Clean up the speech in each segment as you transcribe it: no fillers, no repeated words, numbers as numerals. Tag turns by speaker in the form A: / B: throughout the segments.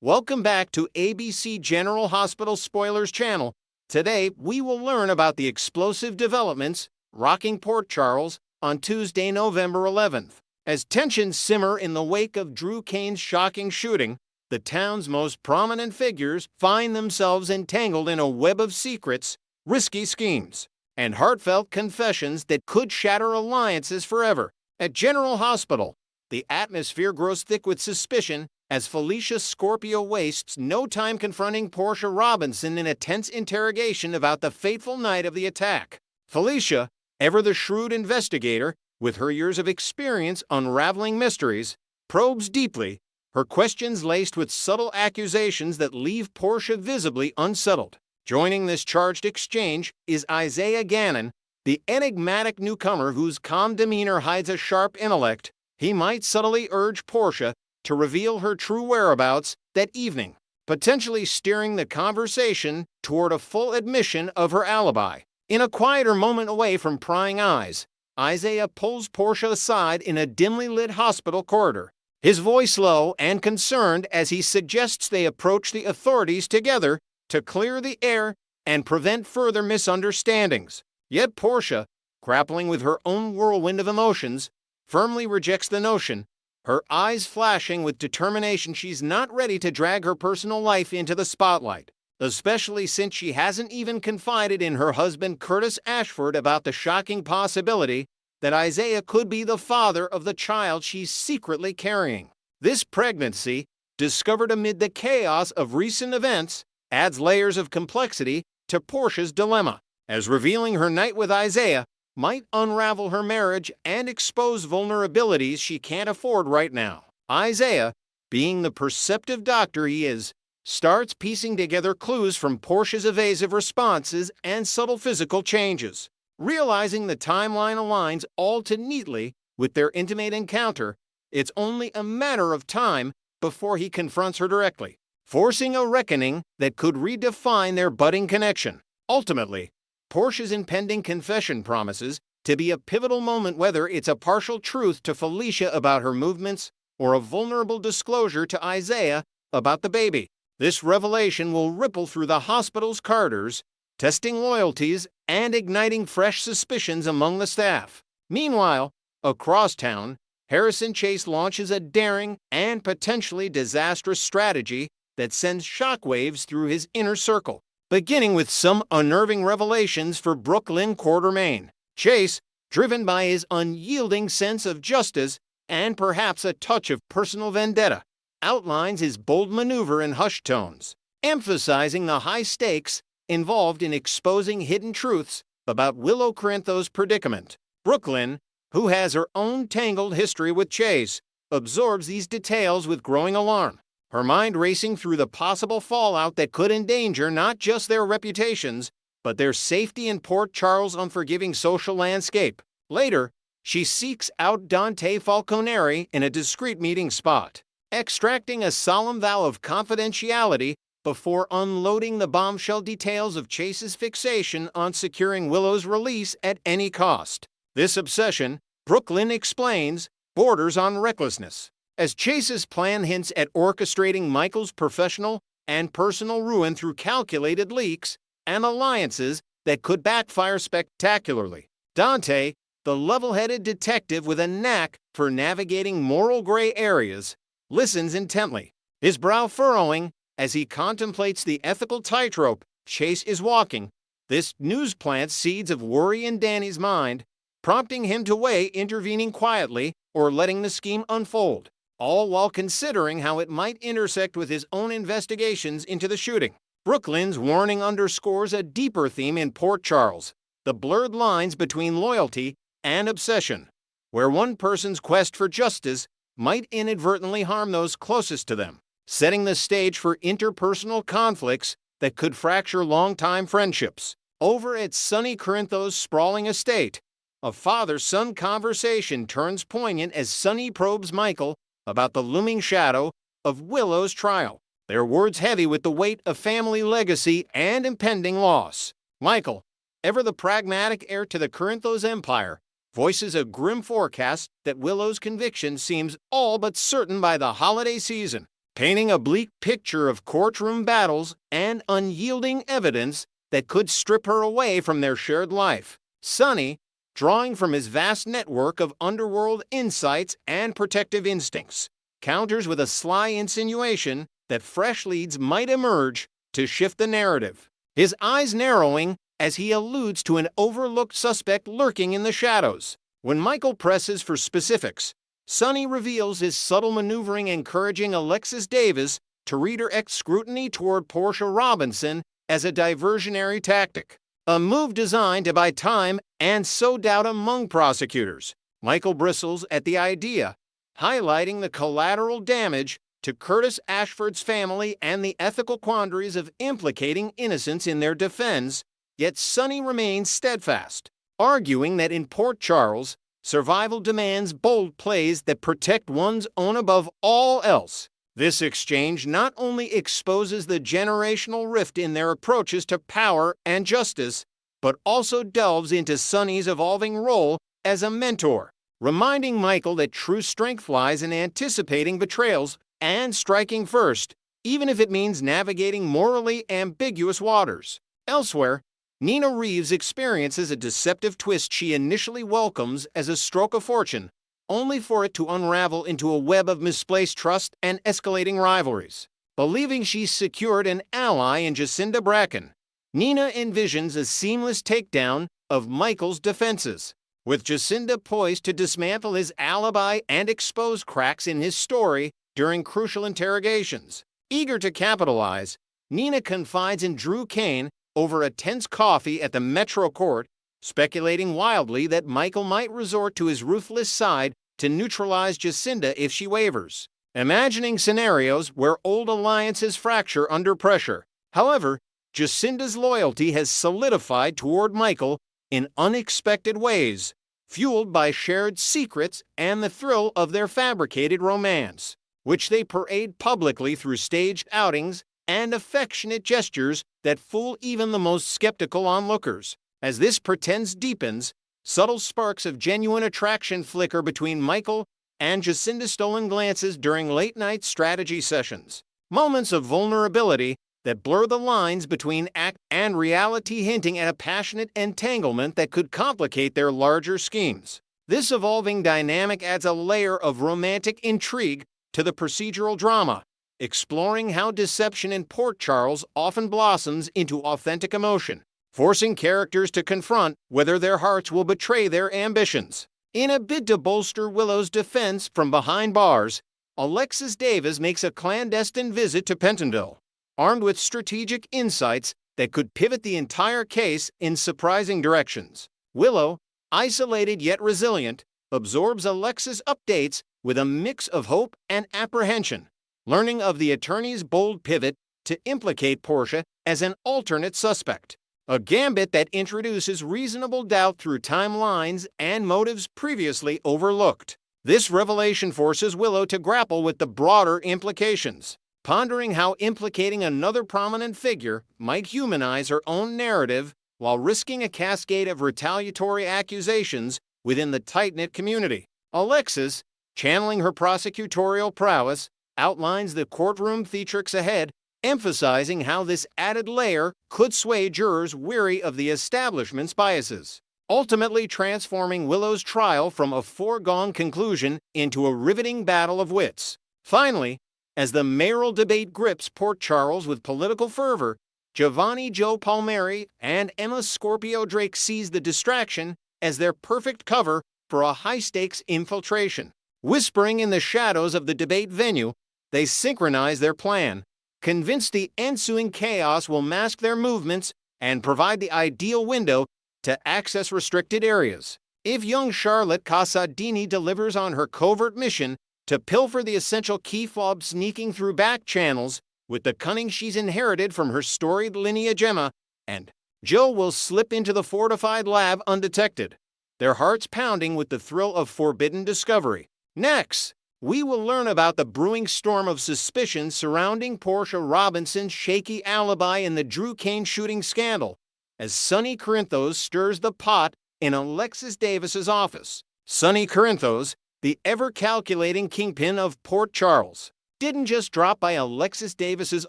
A: Welcome back to ABC General Hospital Spoilers Channel. Today, we will learn about the explosive developments rocking Port Charles on Tuesday, November 11th. As tensions simmer in the wake of Drew Kane's shocking shooting, the town's most prominent figures find themselves entangled in a web of secrets, risky schemes, and heartfelt confessions that could shatter alliances forever. At General Hospital, the atmosphere grows thick with suspicion as Felicia Scorpio wastes no time confronting Portia Robinson in a tense interrogation about the fateful night of the attack. Felicia, ever the shrewd investigator, with her years of experience unraveling mysteries, probes deeply, her questions laced with subtle accusations that leave Portia visibly unsettled. Joining this charged exchange is Isaiah Gannon, the enigmatic newcomer whose calm demeanor hides a sharp intellect. He might subtly urge Portia to reveal her true whereabouts that evening, potentially steering the conversation toward a full admission of her alibi. In a quieter moment away from prying eyes, Isaiah pulls Portia aside in a dimly lit hospital corridor, his voice low and concerned as he suggests they approach the authorities together to clear the air and prevent further misunderstandings. Yet Portia, grappling with her own whirlwind of emotions, firmly rejects the notion, her eyes flashing with determination. She's not ready to drag her personal life into the spotlight, especially since she hasn't even confided in her husband Curtis Ashford about the shocking possibility that Isaiah could be the father of the child she's secretly carrying. This pregnancy, discovered amid the chaos of recent events, adds layers of complexity to Portia's dilemma, as revealing her night with Isaiah might unravel her marriage and expose vulnerabilities she can't afford right now. Isaiah, being the perceptive doctor he is, starts piecing together clues from Portia's evasive responses and subtle physical changes. Realizing the timeline aligns all too neatly with their intimate encounter, it's only a matter of time before he confronts her directly, forcing a reckoning that could redefine their budding connection. Ultimately, Portia's impending confession promises to be a pivotal moment, whether it's a partial truth to Felicia about her movements or a vulnerable disclosure to Isaiah about the baby. This revelation will ripple through the hospital's corridors, testing loyalties and igniting fresh suspicions among the staff. Meanwhile, across town, Harrison Chase launches a daring and potentially disastrous strategy that sends shockwaves through his inner circle. Beginning with some unnerving revelations for Brooklyn Quartermain. Chase, driven by his unyielding sense of justice and perhaps a touch of personal vendetta, outlines his bold maneuver in hushed tones, emphasizing the high stakes involved in exposing hidden truths about Willow Corinthos' predicament. Brooklyn, who has her own tangled history with Chase, absorbs these details with growing alarm, her mind racing through the possible fallout that could endanger not just their reputations, but their safety in Port Charles' unforgiving social landscape. Later, she seeks out Dante Falconeri in a discreet meeting spot, extracting a solemn vow of confidentiality before unloading the bombshell details of Chase's fixation on securing Willow's release at any cost. This obsession, Brooklyn explains, borders on recklessness, as Chase's plan hints at orchestrating Michael's professional and personal ruin through calculated leaks and alliances that could backfire spectacularly. Dante, the level-headed detective with a knack for navigating moral gray areas, listens intently, his brow furrowing as he contemplates the ethical tightrope Chase is walking. This news plants seeds of worry in Danny's mind, prompting him to weigh intervening quietly or letting the scheme unfold, all while considering how it might intersect with his own investigations into the shooting. Brooklyn's warning underscores a deeper theme in Port Charles, the blurred lines between loyalty and obsession, where one person's quest for justice might inadvertently harm those closest to them, setting the stage for interpersonal conflicts that could fracture longtime friendships. Over at Sonny Corinthos' sprawling estate, a father-son conversation turns poignant as Sonny probes Michael about the looming shadow of Willow's trial, their words heavy with the weight of family legacy and impending loss. Michael, ever the pragmatic heir to the Corinthos empire, voices a grim forecast that Willow's conviction seems all but certain by the holiday season. painting a bleak picture of courtroom battles and unyielding evidence that could strip her away from their shared life. Sonny, drawing from his vast network of underworld insights and protective instincts, counters with a sly insinuation that fresh leads might emerge to shift the narrative, his eyes narrowing as he alludes to an overlooked suspect lurking in the shadows. When Michael presses for specifics, Sonny reveals his subtle maneuvering encouraging Alexis Davis to redirect scrutiny toward Portia Robinson as a diversionary tactic, a move designed to buy time and sow doubt among prosecutors. Michael bristles at the idea, highlighting the collateral damage to Curtis Ashford's family and the ethical quandaries of implicating innocents in their defense, yet Sonny remains steadfast, arguing that in Port Charles, survival demands bold plays that protect one's own above all else. This exchange not only exposes the generational rift in their approaches to power and justice, but also delves into Sonny's evolving role as a mentor, reminding Michael that true strength lies in anticipating betrayals and striking first, even if it means navigating morally ambiguous waters. Elsewhere, Nina Reeves experiences a deceptive twist she initially welcomes as a stroke of fortune, only for it to unravel into a web of misplaced trust and escalating rivalries. Believing she's secured an ally in Jacinda Bracken, Nina envisions a seamless takedown of Michael's defenses, with Jacinda poised to dismantle his alibi and expose cracks in his story during crucial interrogations. Eager to capitalize, Nina confides in Drew Kane over a tense coffee at the Metro Court, speculating wildly that Michael might resort to his ruthless side to neutralize Jacinda if she wavers, imagining scenarios where old alliances fracture under pressure. However, Jacinda's loyalty has solidified toward Michael in unexpected ways, fueled by shared secrets and the thrill of their fabricated romance, which they parade publicly through staged outings and affectionate gestures that fool even the most skeptical onlookers. As this pretense deepens, subtle sparks of genuine attraction flicker between Michael and Jacinda's stolen glances during late-night strategy sessions, moments of vulnerability that blur the lines between act and reality, hinting at a passionate entanglement that could complicate their larger schemes. This evolving dynamic adds a layer of romantic intrigue to the procedural drama, exploring how deception in Port Charles often blossoms into authentic emotion, forcing characters to confront whether their hearts will betray their ambitions. In a bid to bolster Willow's defense from behind bars, Alexis Davis makes a clandestine visit to Pentonville, armed with strategic insights that could pivot the entire case in surprising directions. Willow, isolated yet resilient, absorbs Alexis' updates with a mix of hope and apprehension, learning of the attorney's bold pivot to implicate Portia as an alternate suspect, a gambit that introduces reasonable doubt through timelines and motives previously overlooked. This revelation forces Willow to grapple with the broader implications, pondering how implicating another prominent figure might humanize her own narrative while risking a cascade of retaliatory accusations within the tight-knit community. Alexis, channeling her prosecutorial prowess, outlines the courtroom theatrics ahead, emphasizing how this added layer could sway jurors weary of the establishment's biases, ultimately transforming Willow's trial from a foregone conclusion into a riveting battle of wits. Finally, as the mayoral debate grips Port Charles with political fervor, Giovanni Joe Palmieri and Emma Scorpio Drake seize the distraction as their perfect cover for a high-stakes infiltration. Whispering in the shadows of the debate venue, they synchronize their plan, convinced the ensuing chaos will mask their movements and provide the ideal window to access restricted areas. If young Charlotte Casadini delivers on her covert mission to pilfer the essential key fob sneaking through back channels with the cunning she's inherited from her storied lineage Emma, and Joe will slip into the fortified lab undetected, their hearts pounding with the thrill of forbidden discovery. Next, we will learn about the brewing storm of suspicion surrounding Portia Robinson's shaky alibi in the Drew Kane shooting scandal, as Sonny Corinthos stirs the pot in Alexis Davis's office. Sonny Corinthos, the ever-calculating kingpin of Port Charles, didn't just drop by Alexis Davis's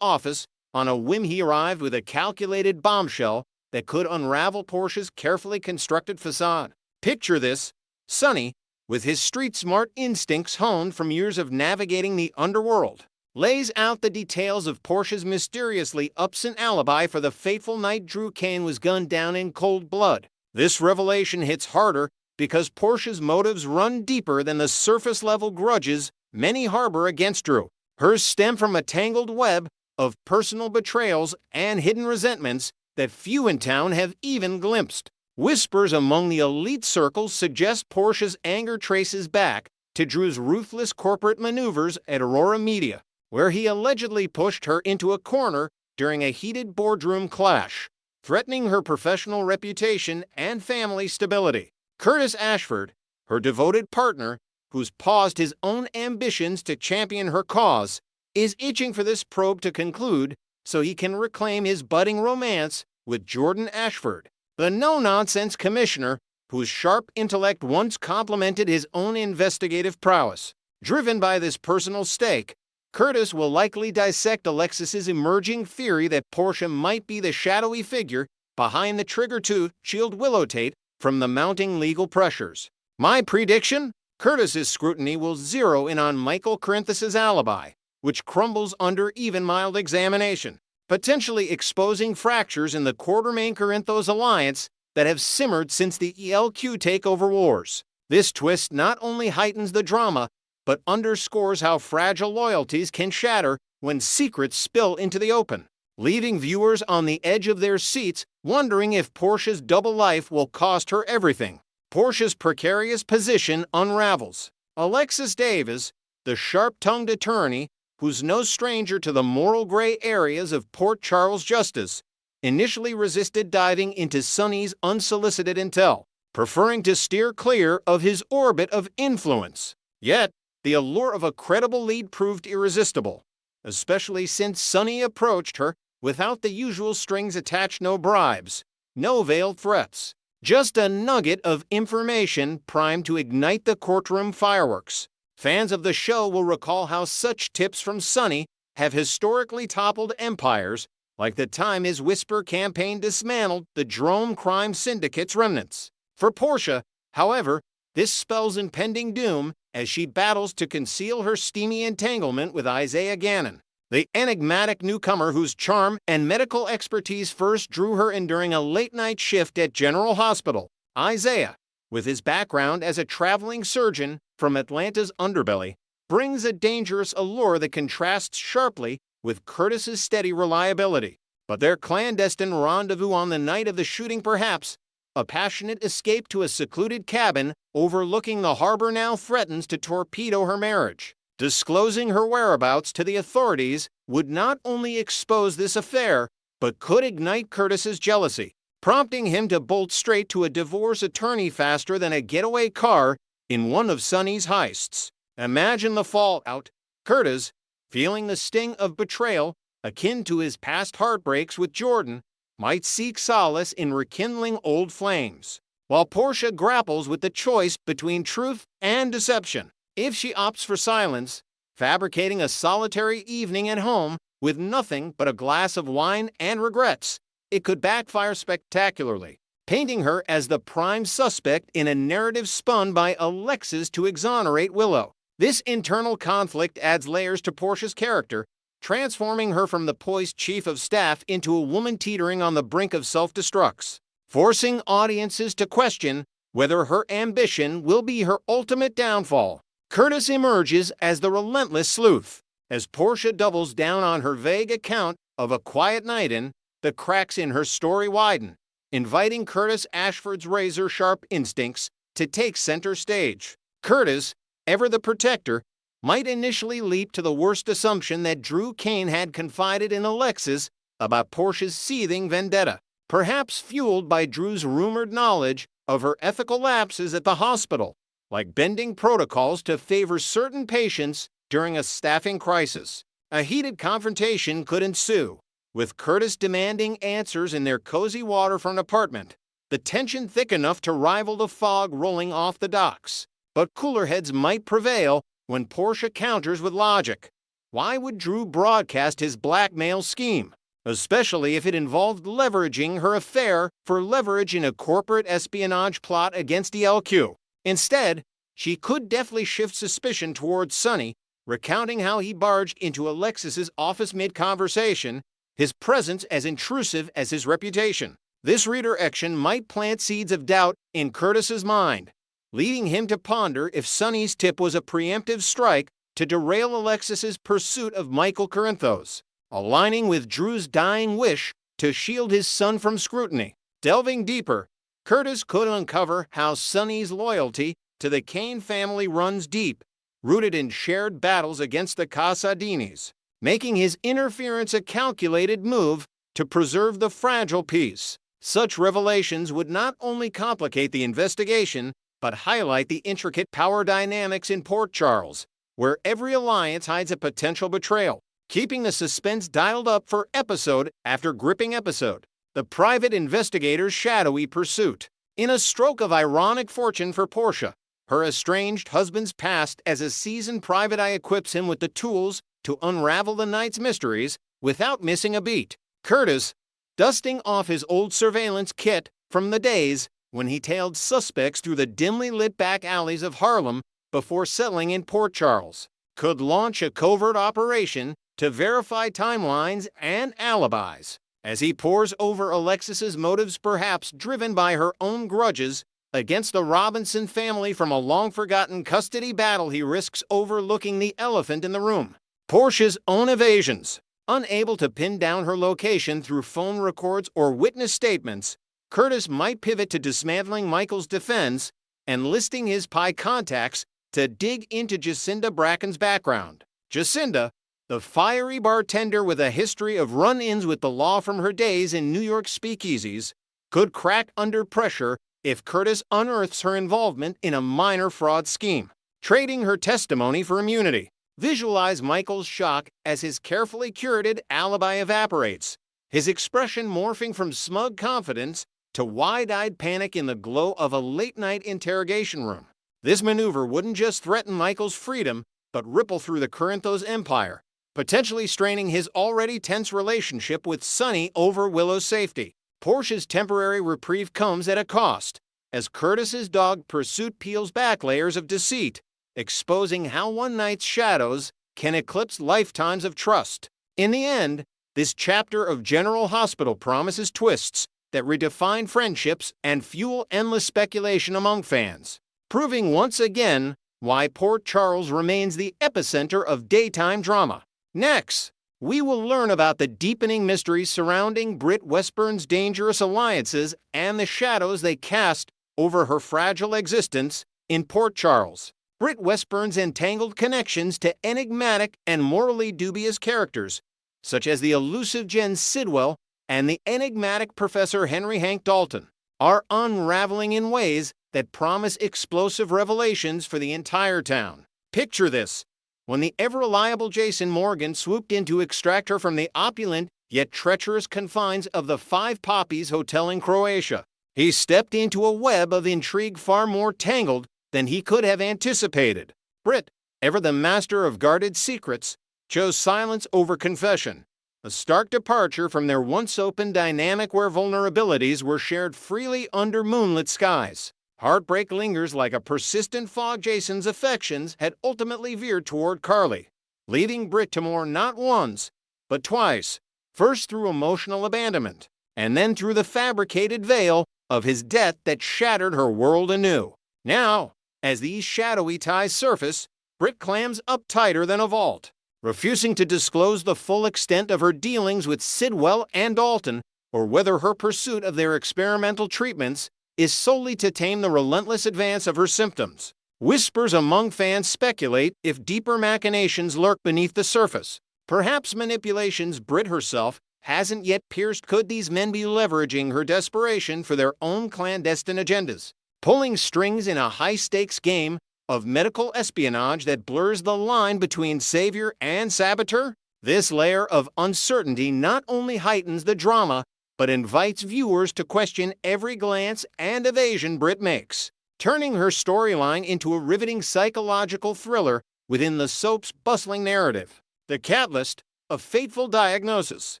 A: office on a whim. He arrived with a calculated bombshell that could unravel Portia's carefully constructed facade. Picture this: Sonny, with his street-smart instincts honed from years of navigating the underworld, lays out the details of Portia's mysteriously absent alibi for the fateful night Drew Kane was gunned down in cold blood. This revelation hits harder because Portia's motives run deeper than the surface-level grudges many harbor against Drew. Hers stem from a tangled web of personal betrayals and hidden resentments that few in town have even glimpsed. Whispers among the elite circles suggest Portia's anger traces back to Drew's ruthless corporate maneuvers at Aurora Media, where he allegedly pushed her into a corner during a heated boardroom clash, threatening her professional reputation and family stability. Curtis Ashford, her devoted partner, who's paused his own ambitions to champion her cause, is itching for this probe to conclude so he can reclaim his budding romance with Jordan Ashford, the no-nonsense commissioner whose sharp intellect once complemented his own investigative prowess. Driven by this personal stake, Curtis will likely dissect Alexis's emerging theory that Portia might be the shadowy figure behind the trigger to shield Willow Tate from the mounting legal pressures. My prediction? Curtis's scrutiny will zero in on Michael Corinthus's alibi, which crumbles under even mild examination, potentially exposing fractures in the Quartermain-Corinthos alliance that have simmered since the ELQ takeover wars. This twist not only heightens the drama, but underscores how fragile loyalties can shatter when secrets spill into the open, leaving viewers on the edge of their seats wondering if Portia's double life will cost her everything. Portia's precarious position unravels. Alexis Davis, the sharp-tongued attorney, who's no stranger to the moral gray areas of Port Charles justice, initially resisted diving into Sonny's unsolicited intel, preferring to steer clear of his orbit of influence. Yet, the allure of a credible lead proved irresistible, especially since Sonny approached her without the usual strings attached: no bribes, no veiled threats, just a nugget of information primed to ignite the courtroom fireworks. Fans of the show will recall how such tips from Sonny have historically toppled empires, like the time his Whisper campaign dismantled the Drome crime syndicate's remnants. For Portia, however, this spells impending doom as she battles to conceal her steamy entanglement with Isaiah Gannon, the enigmatic newcomer whose charm and medical expertise first drew her in during a late-night shift at General Hospital. Isaiah, with his background as a traveling surgeon from Atlanta's underbelly, brings a dangerous allure that contrasts sharply with Curtis's steady reliability. But their clandestine rendezvous on the night of the shooting, perhaps a passionate escape to a secluded cabin overlooking the harbor, now threatens to torpedo her marriage. Disclosing her whereabouts to the authorities would not only expose this affair, but could ignite Curtis's jealousy, prompting him to bolt straight to a divorce attorney faster than a getaway car in one of Sonny's heists. Imagine the fallout. Curtis, feeling the sting of betrayal akin to his past heartbreaks with Jordan, might seek solace in rekindling old flames, while Portia grapples with the choice between truth and deception. If she opts for silence, fabricating a solitary evening at home with nothing but a glass of wine and regrets, it could backfire spectacularly, painting her as the prime suspect in a narrative spun by Alexis to exonerate Willow. This internal conflict adds layers to Portia's character, transforming her from the poised chief of staff into a woman teetering on the brink of self-destruct, forcing audiences to question whether her ambition will be her ultimate downfall. Curtis emerges as the relentless sleuth. As Portia doubles down on her vague account of a quiet night in, the cracks in her story widen, inviting Curtis Ashford's razor-sharp instincts to take center stage. Curtis, ever the protector, might initially leap to the worst assumption that Drew Kane had confided in Alexis about Portia's seething vendetta, perhaps fueled by Drew's rumored knowledge of her ethical lapses at the hospital, like bending protocols to favor certain patients during a staffing crisis. A heated confrontation could ensue, with Curtis demanding answers in their cozy waterfront apartment, the tension thick enough to rival the fog rolling off the docks. But cooler heads might prevail when Portia counters with logic. Why would Drew broadcast his blackmail scheme, especially if it involved leveraging her affair for leverage in a corporate espionage plot against the LQ? Instead, she could deftly shift suspicion towards Sonny, recounting how he barged into Alexis's office mid-conversation, his presence as intrusive as his reputation. This redirection might plant seeds of doubt in Curtis's mind, leading him to ponder if Sonny's tip was a preemptive strike to derail Alexis's pursuit of Michael Corinthos, aligning with Drew's dying wish to shield his son from scrutiny. Delving deeper, Curtis could uncover how Sonny's loyalty to the Kane family runs deep, rooted in shared battles against the Casadinis, making his interference a calculated move to preserve the fragile peace. Such revelations would not only complicate the investigation, but highlight the intricate power dynamics in Port Charles, where every alliance hides a potential betrayal, keeping the suspense dialed up for episode after gripping episode. The private investigator's shadowy pursuit. In a stroke of ironic fortune for Portia, her estranged husband's past as a seasoned private eye equips him with the tools to unravel the night's mysteries without missing a beat. Curtis, dusting off his old surveillance kit from the days when he tailed suspects through the dimly lit back alleys of Harlem before settling in Port Charles, could launch a covert operation to verify timelines and alibis. As he pores over Alexis's motives, perhaps driven by her own grudges against the Robinson family from a long-forgotten custody battle, he risks overlooking the elephant in the room: Portia's own evasions. Unable to pin down her location through phone records or witness statements, Curtis might pivot to dismantling Michael's defense and listing his PI contacts to dig into Jacinda Bracken's background. Jacinda, the fiery bartender with a history of run-ins with the law from her days in New York speakeasies, could crack under pressure if Curtis unearths her involvement in a minor fraud scheme, trading her testimony for immunity. Visualize Michael's shock as his carefully curated alibi evaporates, his expression morphing from smug confidence to wide-eyed panic in the glow of a late-night interrogation room. This maneuver wouldn't just threaten Michael's freedom, but ripple through the Corinthos empire, potentially straining his already tense relationship with Sonny over Willow's safety. Portia's temporary reprieve comes at a cost, as Curtis's dogged pursuit peels back layers of deceit, exposing how one night's shadows can eclipse lifetimes of trust. In the end, this chapter of General Hospital promises twists that redefine friendships and fuel endless speculation among fans, proving once again why Port Charles remains the epicenter of daytime drama. Next, we will learn about the deepening mysteries surrounding Britt Westburn's dangerous alliances and the shadows they cast over her fragile existence in Port Charles. Britt Westburn's entangled connections to enigmatic and morally dubious characters, such as the elusive Jen Sidwell and the enigmatic Professor Henry Hank Dalton, are unraveling in ways that promise explosive revelations for the entire town. Picture this: when the ever-reliable Jason Morgan swooped in to extract her from the opulent yet treacherous confines of the Five Poppies Hotel in Croatia, he stepped into a web of intrigue far more tangled than he could have anticipated. Britt, ever the master of guarded secrets, chose silence over confession, a stark departure from their once-open dynamic where vulnerabilities were shared freely under moonlit skies. Heartbreak lingers like a persistent fog. Jason's affections had ultimately veered toward Carly, leaving Britt to mourn not once, but twice, first through emotional abandonment, and then through the fabricated veil of his death that shattered her world anew. Now, as these shadowy ties surface, Britt clams up tighter than a vault, refusing to disclose the full extent of her dealings with Sidwell and Dalton, or whether her pursuit of their experimental treatments is solely to tame the relentless advance of her symptoms. Whispers among fans speculate if deeper machinations lurk beneath the surface, perhaps manipulations Britt herself hasn't yet pierced. Could these men be leveraging her desperation for their own clandestine agendas, pulling strings in a high-stakes game of medical espionage that blurs the line between savior and saboteur? This layer of uncertainty not only heightens the drama, but invites viewers to question every glance and evasion Britt makes, turning her storyline into a riveting psychological thriller within the soap's bustling narrative. The catalyst, a fateful diagnosis.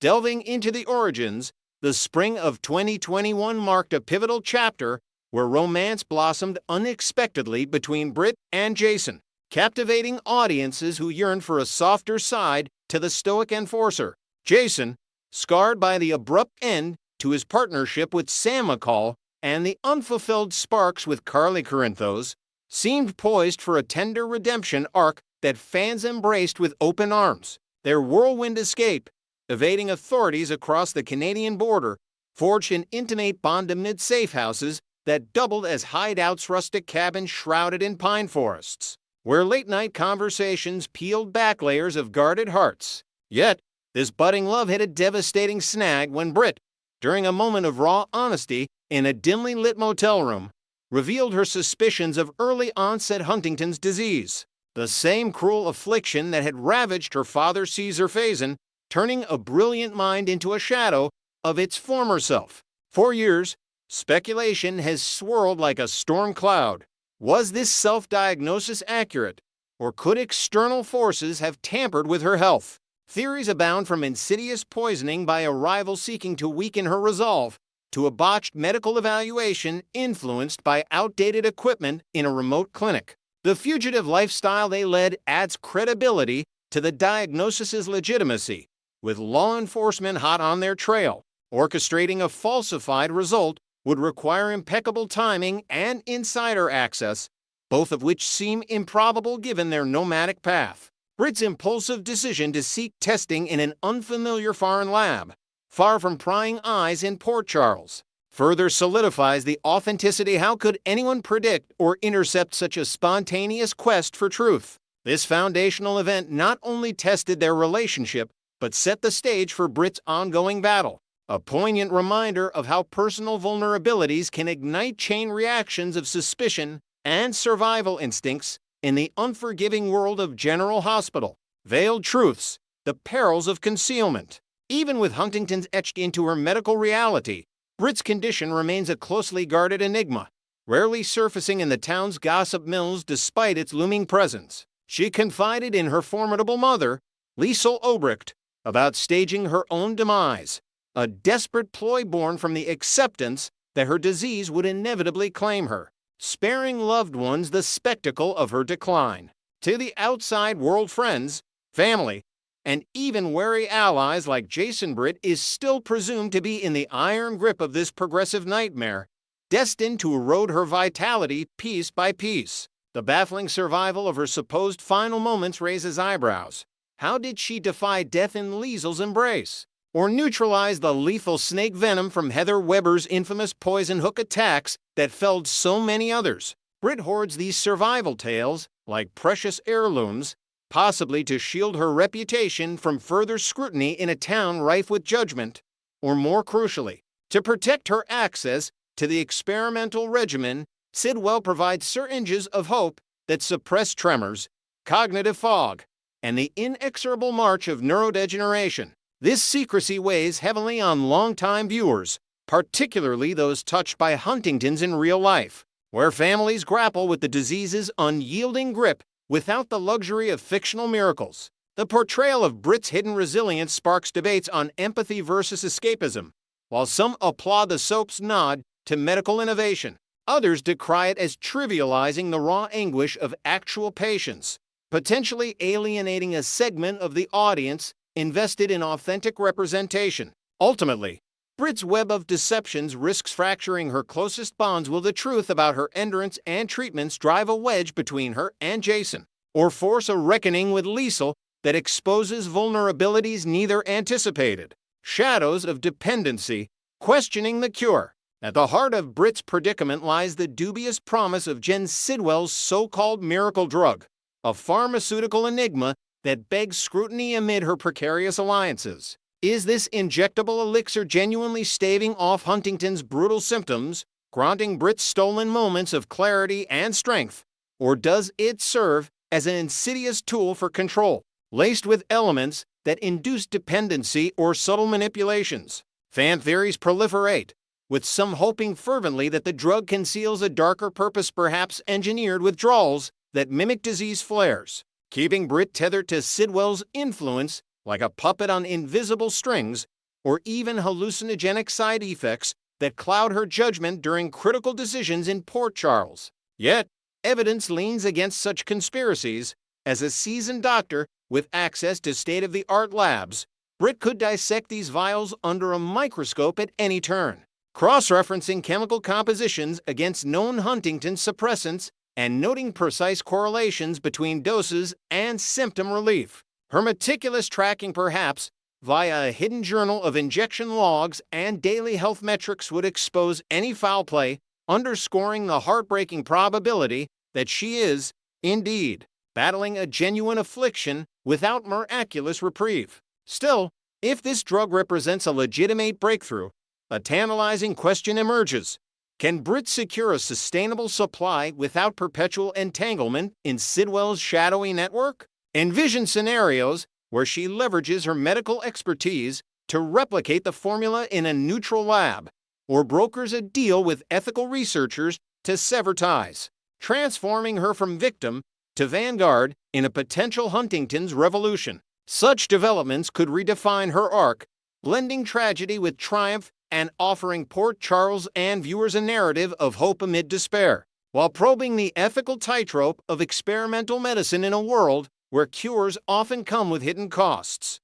A: Delving into the origins, the spring of 2021 marked a pivotal chapter where romance blossomed unexpectedly between Britt and Jason, captivating audiences who yearned for a softer side to the stoic enforcer. Jason, scarred by the abrupt end to his partnership with Sam McCall and the unfulfilled sparks with Carly Corinthos, seemed poised for a tender redemption arc that fans embraced with open arms. Their whirlwind escape, evading authorities across the Canadian border, forged an intimate bond amid safe houses that doubled as hideouts, rustic cabins shrouded in pine forests, where late-night conversations peeled back layers of guarded hearts. Yet, this budding love hit a devastating snag when Britt, during a moment of raw honesty in a dimly lit motel room, revealed her suspicions of early-onset Huntington's disease, the same cruel affliction that had ravaged her father Caesar Faison, turning a brilliant mind into a shadow of its former self. For years, speculation has swirled like a storm cloud. Was this self-diagnosis accurate, or could external forces have tampered with her health? Theories abound, from insidious poisoning by a rival seeking to weaken her resolve, to a botched medical evaluation influenced by outdated equipment in a remote clinic. The fugitive lifestyle they led adds credibility to the diagnosis's legitimacy, with law enforcement hot on their trail. Orchestrating a falsified result would require impeccable timing and insider access, both of which seem improbable given their nomadic path. Britt's impulsive decision to seek testing in an unfamiliar foreign lab, far from prying eyes in Port Charles, further solidifies the authenticity. How could anyone predict or intercept such a spontaneous quest for truth? This foundational event not only tested their relationship, but set the stage for Britt's ongoing battle, a poignant reminder of how personal vulnerabilities can ignite chain reactions of suspicion and survival instincts in the unforgiving world of General Hospital. Veiled truths, the perils of concealment. Even with Huntington's etched into her medical reality, Britt's condition remains a closely guarded enigma, rarely surfacing in the town's gossip mills despite its looming presence. She confided in her formidable mother, Liesl Obrecht, about staging her own demise, a desperate ploy born from the acceptance that her disease would inevitably claim her, sparing loved ones the spectacle of her decline. To the outside world, friends, family, and even wary allies like Jason, Britt is still presumed to be in the iron grip of this progressive nightmare, destined to erode her vitality piece by piece. The baffling survival of her supposed final moments raises eyebrows. How did she defy death in Liesl's embrace? Or neutralize the lethal snake venom from Heather Weber's infamous poison hook attacks that felled so many others? Britt hoards these survival tales like precious heirlooms, possibly to shield her reputation from further scrutiny in a town rife with judgment, or more crucially, to protect her access to the experimental regimen. Sidwell provides syringes of hope that suppress tremors, cognitive fog, and the inexorable march of neurodegeneration. This secrecy weighs heavily on longtime viewers, particularly those touched by Huntington's in real life, where families grapple with the disease's unyielding grip without the luxury of fictional miracles. The portrayal of Britt's hidden resilience sparks debates on empathy versus escapism. While some applaud the soap's nod to medical innovation, others decry it as trivializing the raw anguish of actual patients, potentially alienating a segment of the audience invested in authentic representation. Ultimately, Britt's web of deceptions risks fracturing her closest bonds. Will the truth about her endurance and treatments drive a wedge between her and Jason, or force a reckoning with Liesl that exposes vulnerabilities neither anticipated? Shadows of dependency, questioning the cure. At the heart of Britt's predicament lies the dubious promise of Jen Sidwell's so-called miracle drug, a pharmaceutical enigma that begs scrutiny amid her precarious alliances. Is this injectable elixir genuinely staving off Huntington's brutal symptoms, granting Britt's stolen moments of clarity and strength, or does it serve as an insidious tool for control, laced with elements that induce dependency or subtle manipulations? Fan theories proliferate, with some hoping fervently that the drug conceals a darker purpose, perhaps engineered withdrawals that mimic disease flares. keeping Britt tethered to Sidwell's influence like a puppet on invisible strings, or even hallucinogenic side effects that cloud her judgment during critical decisions in Port Charles. Yet, evidence leans against such conspiracies. As a seasoned doctor with access to state-of-the-art labs, Britt could dissect these vials under a microscope at any turn, cross-referencing chemical compositions against known Huntington suppressants and noting precise correlations between doses and symptom relief. Her meticulous tracking, perhaps via a hidden journal of injection logs and daily health metrics, would expose any foul play, underscoring the heartbreaking probability that she is, indeed, battling a genuine affliction without miraculous reprieve. Still, if this drug represents a legitimate breakthrough, a tantalizing question emerges. Can Britt secure a sustainable supply without perpetual entanglement in Sidwell's shadowy network? Envision scenarios where she leverages her medical expertise to replicate the formula in a neutral lab, or brokers a deal with ethical researchers to sever ties, transforming her from victim to vanguard in a potential Huntington's revolution. Such developments could redefine her arc, blending tragedy with triumph and offering Port Charles and viewers a narrative of hope amid despair, while probing the ethical tightrope of experimental medicine in a world where cures often come with hidden costs.